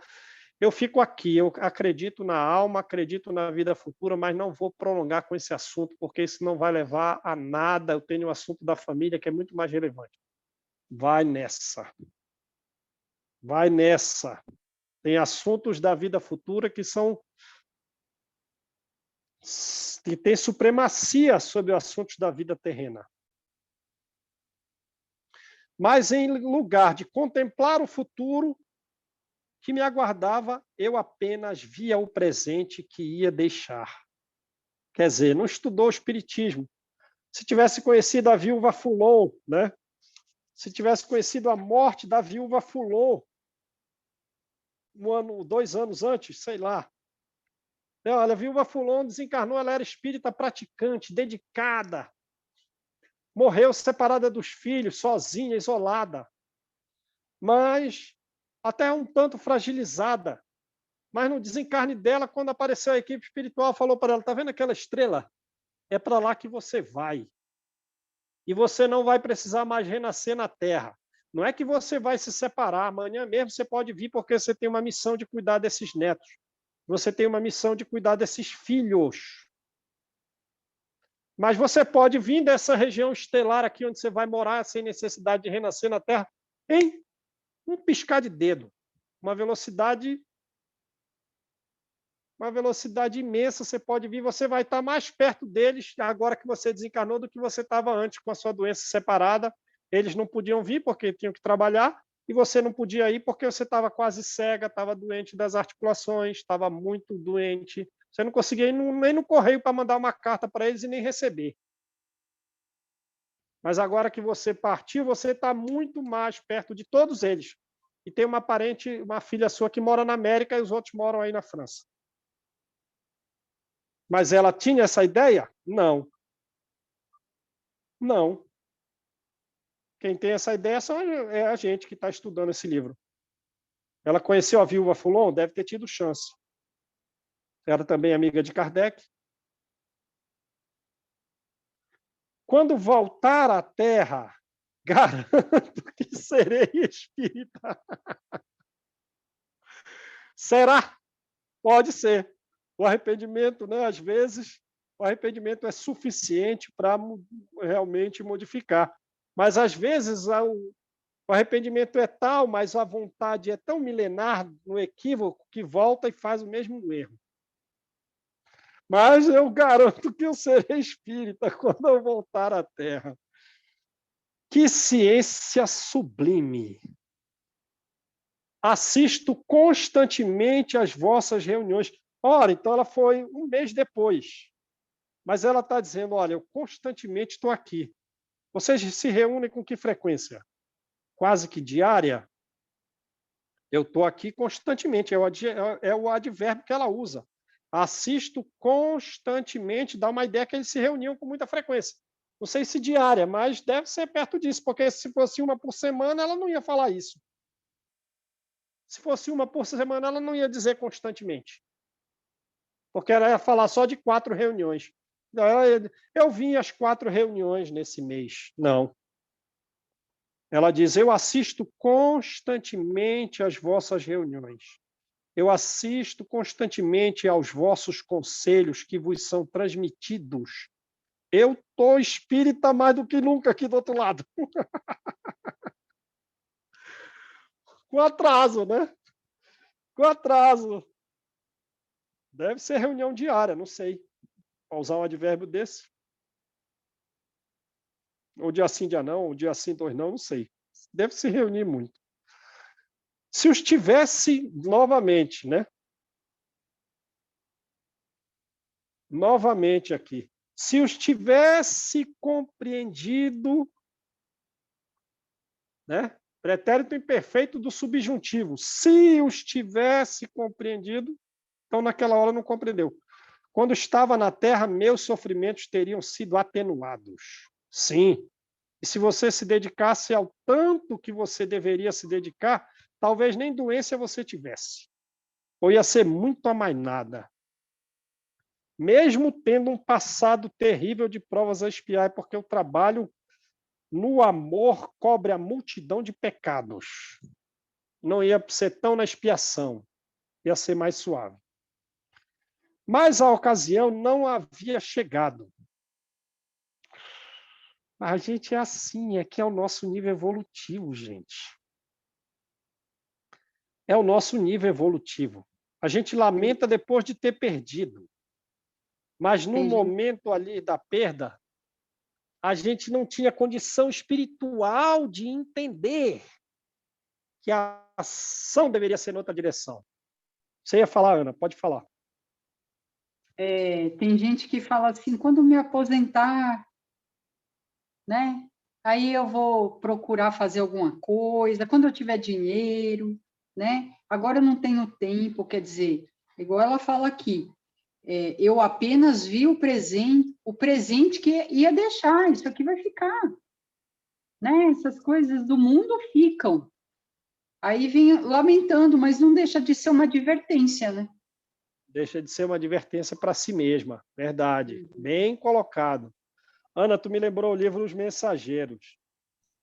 Eu fico aqui, eu acredito na alma, acredito na vida futura, mas não vou prolongar com esse assunto, porque isso não vai levar a nada. Eu tenho o assunto da família, que é muito mais relevante. Vai nessa. Vai nessa. Tem assuntos da vida futura que têm supremacia sobre os assuntos da vida terrena. Mas em lugar de contemplar o futuro que me aguardava, eu apenas via o presente que ia deixar. Quer dizer, não estudou o espiritismo. Se tivesse conhecido a viúva Fulon, né? Se tivesse conhecido a morte da viúva Fulon, 2 anos antes, sei lá. Olha, a viúva Fulon desencarnou, ela era espírita praticante, dedicada. Morreu separada dos filhos, sozinha, isolada. Mas até um tanto fragilizada. Mas no desencarne dela, quando apareceu a equipe espiritual, falou para ela, está vendo aquela estrela? É para lá que você vai. E você não vai precisar mais renascer na Terra. Não é que você vai se separar, amanhã mesmo você pode vir porque você tem uma missão de cuidar desses netos. Você tem uma missão de cuidar desses filhos. Mas você pode vir dessa região estelar aqui onde você vai morar sem necessidade de renascer na Terra em um piscar de dedo. Uma velocidade imensa, você pode vir, você vai estar mais perto deles agora que você desencarnou do que você estava antes com a sua doença separada. Eles não podiam vir porque tinham que trabalhar e você não podia ir porque você estava quase cega, estava doente das articulações, estava muito doente. Você não conseguia ir nem no correio para mandar uma carta para eles e nem receber. Mas agora que você partiu, você está muito mais perto de todos eles. E tem uma parente, uma filha sua que mora na América e os outros moram aí na França. Mas ela tinha essa ideia? Não. Não. Quem tem essa ideia é a gente que está estudando esse livro. Ela conheceu a viúva Fulon? Deve ter tido chance. Era também amiga de Kardec. Quando voltar à Terra, garanto que serei espírita. Será? Pode ser. O arrependimento, né, às vezes, o arrependimento é suficiente para realmente modificar. Mas, às vezes, o arrependimento é tal, mas a vontade é tão milenar no equívoco que volta e faz o mesmo erro. Mas eu garanto que eu serei espírita quando eu voltar à Terra. Que ciência sublime! Assisto constantemente às vossas reuniões. Ora, então ela foi um mês depois. Mas ela está dizendo, olha, eu constantemente estou aqui. Vocês se reúnem com que frequência? Quase que diária? Eu estou aqui constantemente, é o advérbio que ela usa. Assisto constantemente, dá uma ideia que eles se reuniam com muita frequência. Não sei se diária, mas deve ser perto disso, porque se fosse uma por semana, ela não ia falar isso. Se fosse uma por semana, ela não ia dizer constantemente. Porque ela ia falar só de 4 reuniões. Eu vim às 4 reuniões nesse mês. Não. Ela diz, eu assisto constantemente às vossas reuniões. Eu assisto constantemente aos vossos conselhos que vos são transmitidos. Eu estou espírita mais do que nunca aqui do outro lado. Com atraso, né? Com atraso. Deve ser reunião diária, não sei. Para usar um advérbio desse. Ou dia sim, dia não, ou dia sim, dois não, não sei. Deve se reunir muito. Se os tivesse novamente, né? Novamente aqui. Se os tivesse compreendido, né? Pretérito imperfeito do subjuntivo. Se os tivesse compreendido, então naquela hora não compreendeu. Quando estava na terra, meus sofrimentos teriam sido atenuados. Sim. E se você se dedicasse ao tanto que você deveria se dedicar, talvez nem doença você tivesse. Ou ia ser muito amainada. Mesmo tendo um passado terrível de provas a expiar, porque o trabalho no amor cobre a multidão de pecados. Não ia ser tão na expiação, ia ser mais suave. Mas a ocasião não havia chegado. A gente é assim, aqui é o nosso nível evolutivo, gente. É o nosso nível evolutivo. A gente lamenta depois de ter perdido. Mas no Tem gente, momento ali da perda, a gente não tinha condição espiritual de entender que a ação deveria ser em outra direção. Você ia falar, Ana? Pode falar. tem gente que fala assim, quando me aposentar, né? Aí eu vou procurar fazer alguma coisa, quando eu tiver dinheiro, né? Agora eu não tenho tempo, quer dizer, igual ela fala aqui, eu apenas vi o presente que ia deixar, isso aqui vai ficar, né? Essas coisas do mundo ficam. Aí vem lamentando, mas não deixa de ser uma advertência, né? Deixa de ser uma advertência para si mesma. Verdade. Bem colocado. Ana, tu me lembrou o livro Os Mensageiros.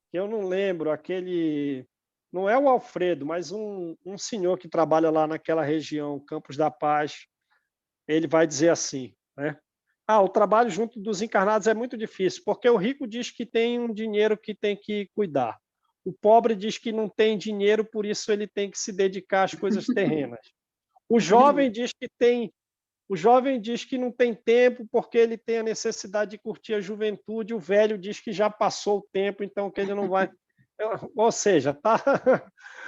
Que eu não lembro, aquele. Não é o Alfredo, mas um senhor que trabalha lá naquela região, Campos da Paz. Ele vai dizer assim, né? O trabalho junto dos encarnados é muito difícil, porque o rico diz que tem um dinheiro que tem que cuidar. O pobre diz que não tem dinheiro, por isso ele tem que se dedicar às coisas terrenas. O jovem diz que tem, o jovem diz que não tem tempo porque ele tem a necessidade de curtir a juventude. O velho diz que já passou o tempo, então que ele não vai. Ou seja, tá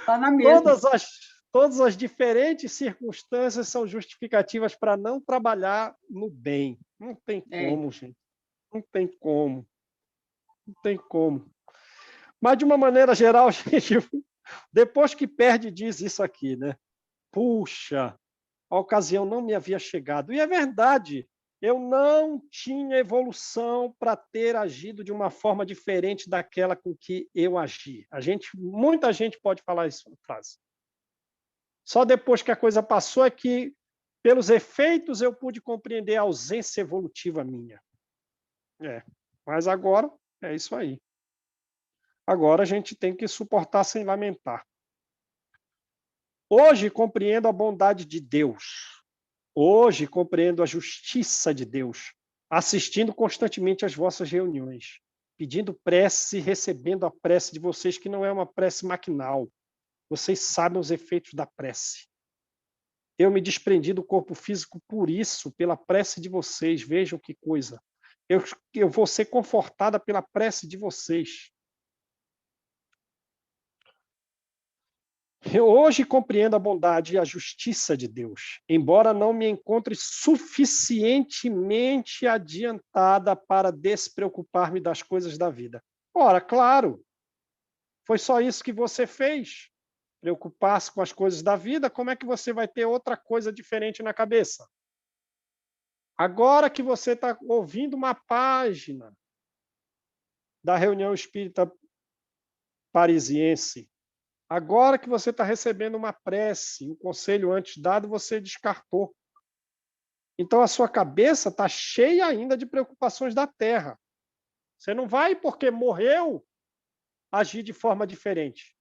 Tá na mesma. todas as todas as diferentes circunstâncias são justificativas para não trabalhar no bem. Não tem É, como, gente. Não tem como. Não tem como. Mas, de uma maneira geral, gente, depois que perde, diz isso aqui, né? Puxa, a ocasião não me havia chegado. E é verdade, eu não tinha evolução para ter agido de uma forma diferente daquela com que eu agi. Muita gente pode falar isso frase. Só depois que a coisa passou é que, pelos efeitos, eu pude compreender a ausência evolutiva minha. Mas agora é isso aí. Agora a gente tem que suportar sem lamentar. Hoje compreendo a bondade de Deus. Hoje compreendo a justiça de Deus, assistindo constantemente às vossas reuniões, pedindo prece e recebendo a prece de vocês, que não é uma prece maquinal. Vocês sabem os efeitos da prece. Eu me desprendi do corpo físico por isso, pela prece de vocês. Vejam que coisa. Eu vou ser confortada pela prece de vocês. Eu hoje compreendo a bondade e a justiça de Deus, embora não me encontre suficientemente adiantada para despreocupar-me das coisas da vida. Ora, claro, foi só isso que você fez. Preocupar-se com as coisas da vida, como é que você vai ter outra coisa diferente na cabeça? Agora que você está ouvindo uma página da reunião espírita parisiense, agora que você está recebendo uma prece, um conselho antes dado, você descartou. Então a sua cabeça está cheia ainda de preocupações da terra. Você não vai, porque morreu, agir de forma diferente.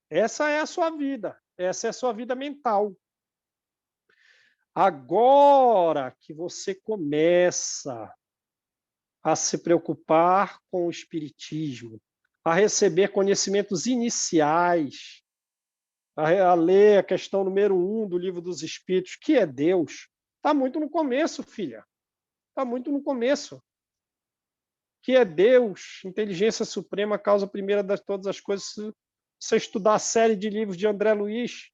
Essa é a sua vida, essa é a sua vida mental. Agora que você começa a se preocupar com o espiritismo, a receber conhecimentos iniciais, a ler a questão número 1 do Livro dos Espíritos, que é Deus. Está muito no começo, filha. Está muito no começo. Que é Deus, inteligência suprema, causa primeira de todas as coisas. Se você estudar a série de livros de André Luiz,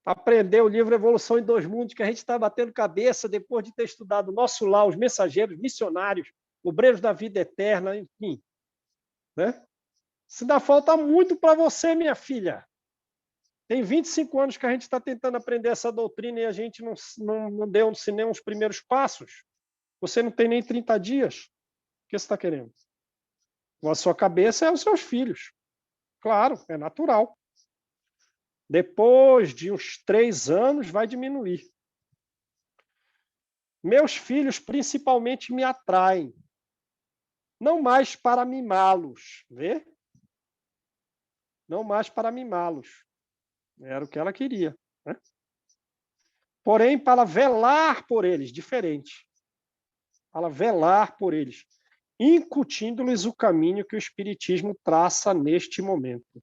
aprender o livro Evolução em Dois Mundos, que a gente está batendo cabeça depois de ter estudado Nosso Lar, os Mensageiros, Missionários, Obreiros da Vida Eterna, enfim. Né? Se dá falta muito para você, minha filha. Tem 25 anos que a gente está tentando aprender essa doutrina e a gente não deu nem os primeiros passos. Você não tem nem 30 dias. O que você está querendo? A sua cabeça é os seus filhos. Claro, é natural. Depois de uns 3 anos, vai diminuir. Meus filhos, principalmente, me atraem. Não mais para mimá-los, vê? Não mais para mimá-los. Era o que ela queria. Né? Porém, para velar por eles, diferente. Para velar por eles, incutindo-lhes o caminho que o Espiritismo traça neste momento.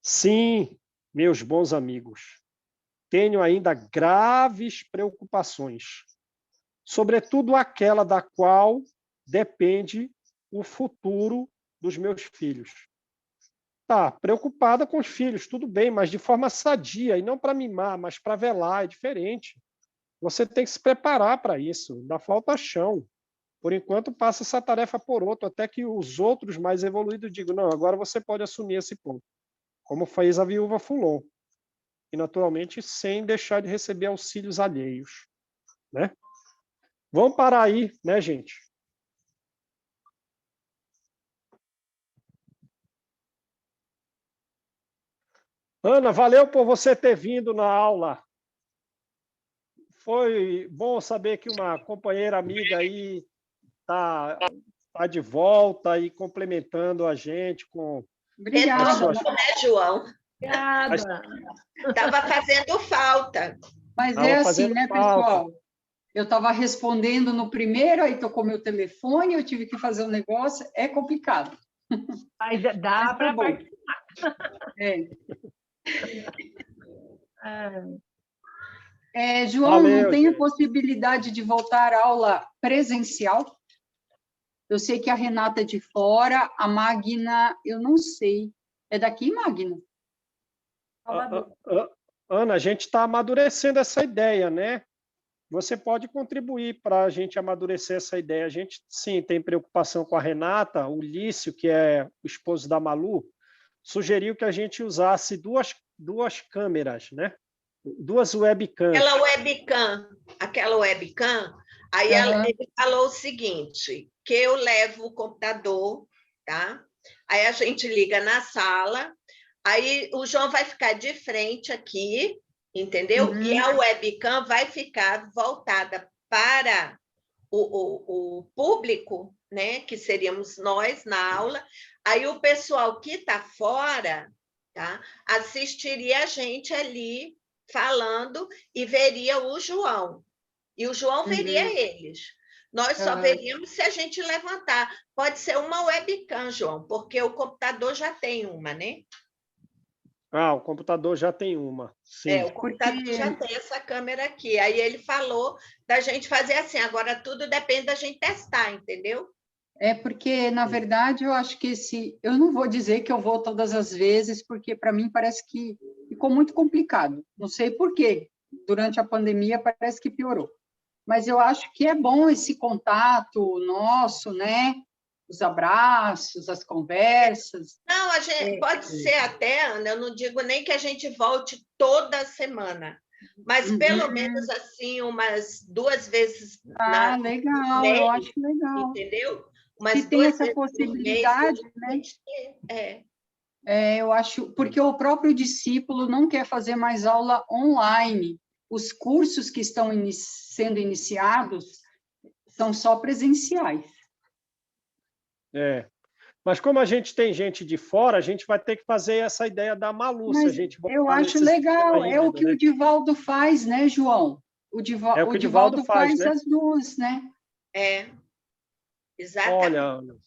Sim, meus bons amigos, tenho ainda graves preocupações, sobretudo aquela da qual depende o futuro dos meus filhos. Tá, preocupada com os filhos, tudo bem, mas de forma sadia, e não para mimar, mas para velar, é diferente. Você tem que se preparar para isso, dá falta chão. Por enquanto, passa essa tarefa por outro, até que os outros mais evoluídos digam, não, agora você pode assumir esse ponto, como fez a viúva Fulon, e naturalmente sem deixar de receber auxílios alheios. Né? Vamos parar aí, né, gente? Ana, valeu por você ter vindo na aula. Foi bom saber que uma companheira amiga aí está de volta e complementando a gente com... Obrigada. Retorno, né, João? Obrigada. Estava fazendo falta. Mas é assim, né, pessoal? Eu estava respondendo no primeiro, aí tocou meu telefone, eu tive que fazer um negócio, é complicado. Mas dá para participar. É. É. João, Valeu, não tem gente. a possibilidade de voltar à aula presencial? Eu sei que a Renata é de fora, a Magna, eu não sei. É daqui, Magna? Ana, a gente está amadurecendo essa ideia, né? Você pode contribuir para a gente amadurecer essa ideia. A gente, sim, tem preocupação com a Renata. O Lício, que é o esposo da Malu, sugeriu que a gente usasse duas câmeras, né? 2 webcams. Aquela webcam, aí ele falou o seguinte, que eu levo o computador, tá? Aí a gente liga na sala, aí o João vai ficar de frente aqui, entendeu? Uhum. E a webcam vai ficar voltada para o público, né? Que seríamos nós na aula. Aí o pessoal que está fora, tá? Assistiria a gente ali falando e veria o João. E o João veria eles. Nós só veríamos se a gente levantar. Pode ser uma webcam, João, porque o computador já tem uma, né? Ah, o computador já tem uma. Sim. O computador já tem essa câmera aqui. Aí ele falou da gente fazer assim. Agora tudo depende da gente testar, entendeu? É porque, na verdade, eu acho que eu não vou dizer que eu vou todas as vezes, porque para mim parece que ficou muito complicado. Não sei por quê. Durante a pandemia parece que piorou. Mas eu acho que é bom esse contato nosso, né? Os abraços, as conversas. Não, a gente pode ser até, Ana, eu não digo nem que a gente volte toda semana, mas pelo menos assim, umas 2 vezes legal, mês, eu acho legal. entendeu? Umas Se tem essa possibilidade, né? Eu acho, porque o próprio discípulo não quer fazer mais aula online. Os cursos que estão sendo iniciados são só presenciais. Mas como a gente tem gente de fora, a gente vai ter que fazer essa ideia da Malu. Mas se a gente eu acho legal, é o que o Divaldo faz, né, João? O Divaldo faz, né? As duas, né? Exatamente. Olha, Ana.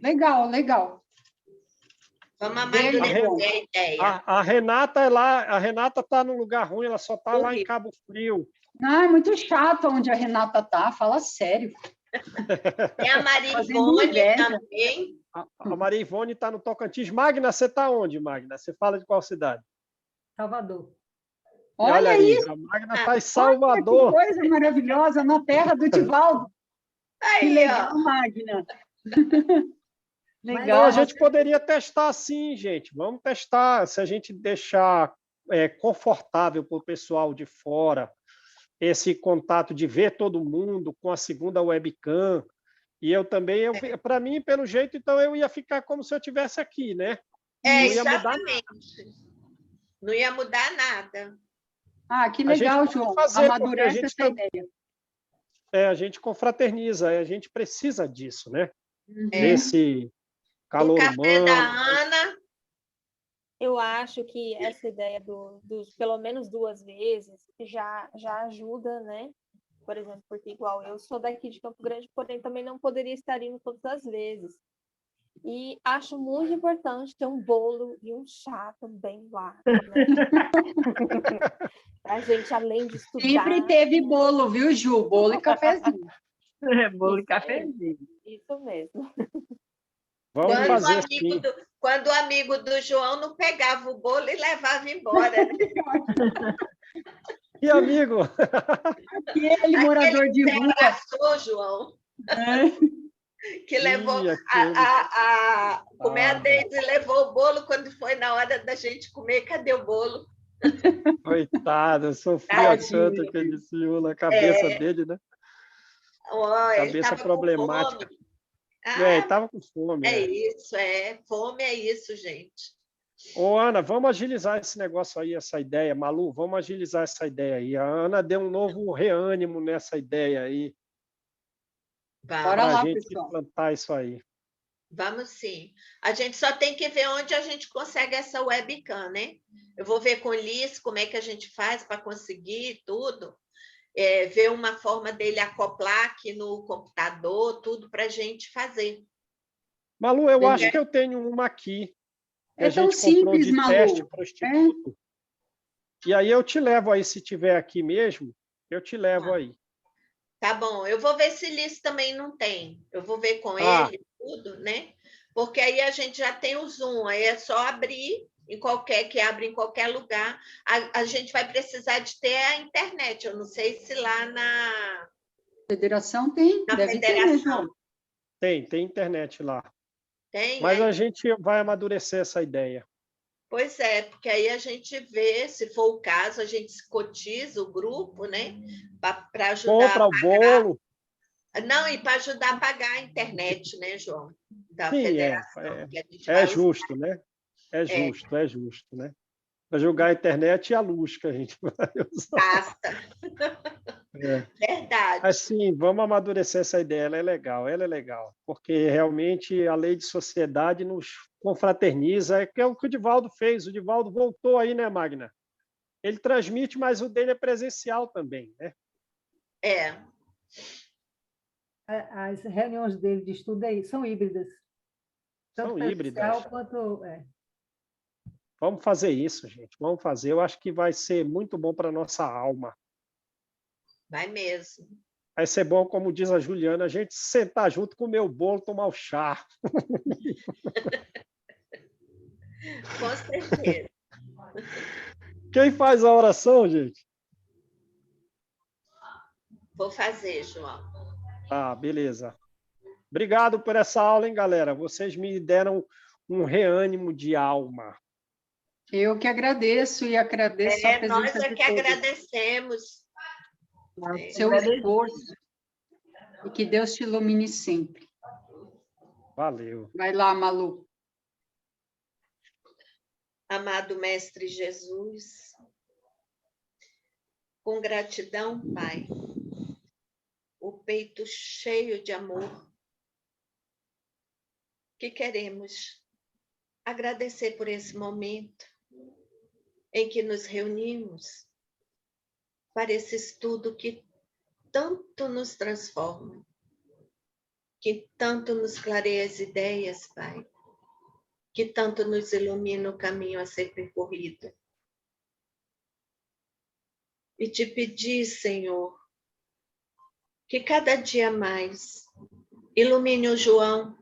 Legal, legal. Vamos Beijo, amadurecer João. a ideia. A Renata é lá, a Renata está num lugar ruim, ela só está Do lá em Rio. Cabo Frio. Ah, é muito chato onde a Renata tá, fala sério. Tem a Fazendo Marivone inveja. também. A Maria Ivone está no Tocantins. Magna, você está onde, Magna? Você fala de qual cidade? Salvador. Olha Olha aí, isso, a Magna está em olha que Salvador. coisa maravilhosa, na terra do Divaldo. Que Aí, legal, ó. Magna. Então, Legal. a gente poderia testar sim, gente. Vamos testar. Se a gente deixar confortável para o pessoal de fora esse contato de ver todo mundo com a segunda webcam, e eu também, para mim, pelo jeito, então eu ia ficar como se eu estivesse aqui, né? É, Não ia mudar nada. exatamente. Não ia mudar nada. Ah, que A gente legal, pode João. fazer, porque a Amadurece gente, essa ideia. a gente confraterniza, a gente precisa disso, né? Uhum. Desse Do calor café da humano. Ana, Eu acho que essa ideia dos pelo menos 2 vezes já ajuda, né? Por exemplo, porque igual eu sou daqui de Campo Grande, porém também não poderia estar indo todas as vezes. E acho muito importante ter um bolo e um chá também lá, né? A gente, além de estudar... Sempre teve bolo, viu, Ju? Bolo e cafezinho. Bolo e Isso cafezinho. Isso mesmo. Vamos quando fazer sim. quando o amigo do João não pegava o bolo e levava embora. Né? E amigo? Aquele morador de que você rua. abraçou, João, que levou Ih, aquele. como é a Deise levou o bolo quando foi na hora da gente comer, cadê o bolo? Coitado, sofria Tadinho. tanto que ele enfiou na cabeça dele, né? Oh, ele Cabeça estava com problemática. fome. Ele estava com fome. Isso, fome é isso, gente. Ô, Ana, vamos agilizar esse negócio aí, essa ideia. Malu, vamos agilizar essa ideia aí. A Ana deu um novo reânimo nessa ideia aí. Bora Para a lá, gente pessoal. implantar isso aí. Vamos sim. A gente só tem que ver onde a gente consegue essa webcam, né? Eu vou ver com o Liz como é que a gente faz para conseguir tudo. Ver uma forma dele acoplar aqui no computador, tudo para a gente fazer. Malu, eu acho que eu tenho uma aqui. Que É a tão gente comprou simples, de teste Malu. para o Instituto. E aí eu te levo aí, se tiver aqui mesmo, eu te levo aí. Tá bom, eu vou ver se Liz também não tem. Eu vou ver com ele tudo, né? Porque aí a gente já tem o Zoom, aí é só abrir que abre em qualquer lugar. A gente vai precisar de ter a internet. Eu não sei se lá na Federação tem, deve ter, né, João? Tem internet lá. Tem. Mas aí... a gente vai amadurecer essa ideia. Pois é, porque aí a gente vê, se for o caso, a gente cotiza o grupo, né? Para ajudar Compra a o pagar. bolo. Não, e para ajudar a pagar a internet, né, João? Da Sim, federação. Que a gente vai justo, usar. né? É justo, né? Para jogar a internet e a luz que a gente vai usar. Basta. Verdade. Assim, vamos amadurecer essa ideia, ela é legal, porque realmente a lei de sociedade nos confraterniza, que é o que o Divaldo fez. O Divaldo voltou aí, né, Magna? Ele transmite, mas o dele é presencial também, né? As reuniões dele de estudo são híbridas. Tanto São presencial híbridas. quanto... Vamos fazer isso, gente. Vamos fazer. Eu acho que vai ser muito bom para a nossa alma. Vai mesmo. Vai ser bom, como diz a Juliana, a gente sentar junto, comer o bolo, tomar o chá. Com certeza. Quem faz a oração, gente? Vou fazer, João. Ah, beleza. Obrigado por essa aula, hein, galera? Vocês me deram um reânimo de alma. Eu que agradeço e agradeço a presença nós é de que todos. agradecemos. Seu esforço e que Deus te ilumine sempre. Valeu. Vai lá, Malu. Amado Mestre Jesus, com gratidão, Pai, o peito cheio de amor, que queremos agradecer por esse momento em que nos reunimos para esse estudo que tanto nos transforma, que tanto nos clareia as ideias, Pai, que tanto nos ilumina o caminho a ser percorrido. E te pedir, Senhor, que cada dia mais ilumine o João,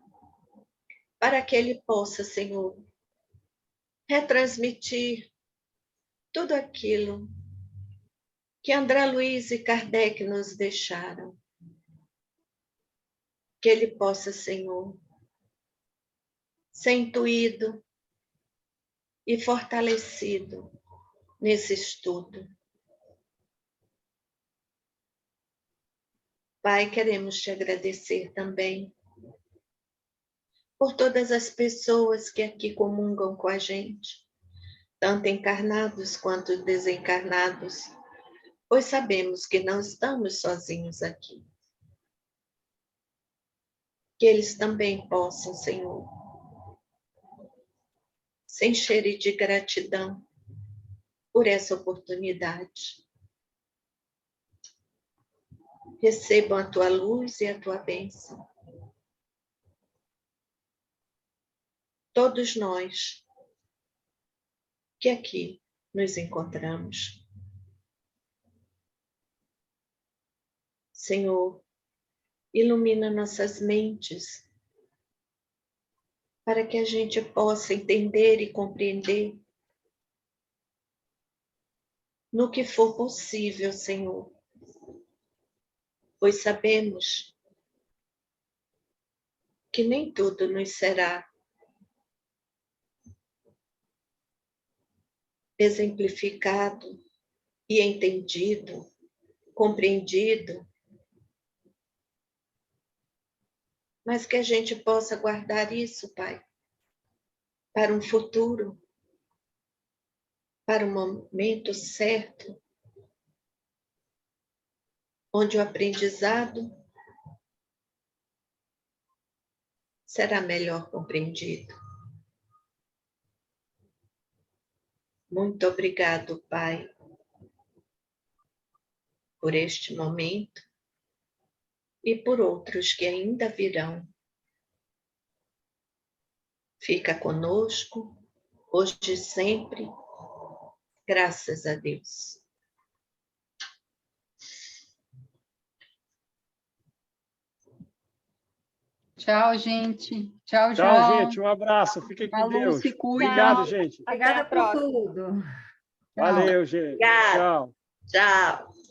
para que ele possa, Senhor, retransmitir tudo aquilo que André Luiz e Kardec nos deixaram. Que ele possa, Senhor, ser intuído e fortalecido nesse estudo. Pai, queremos te agradecer também por todas as pessoas que aqui comungam com a gente, tanto encarnados quanto desencarnados, pois sabemos que não estamos sozinhos aqui. Que eles também possam, Senhor, se encherem de gratidão por essa oportunidade. Recebam a tua luz e a tua bênção. Todos nós que aqui nos encontramos. Senhor, ilumina nossas mentes para que a gente possa entender e compreender no que for possível, Senhor, pois sabemos que nem tudo nos será exemplificado e entendido, compreendido, mas que a gente possa guardar isso, Pai, para um futuro, para um momento certo, onde o aprendizado será melhor compreendido. Muito obrigado, Pai, por este momento e por outros que ainda virão. Fica conosco, hoje e sempre, graças a Deus. Tchau, gente. Tchau, Tchau, João. gente. Um abraço. Fiquem com Malu, Deus. se cuida. Obrigado, gente. Obrigada Até a por próxima. tudo. Valeu, gente. Obrigada. Tchau. Tchau.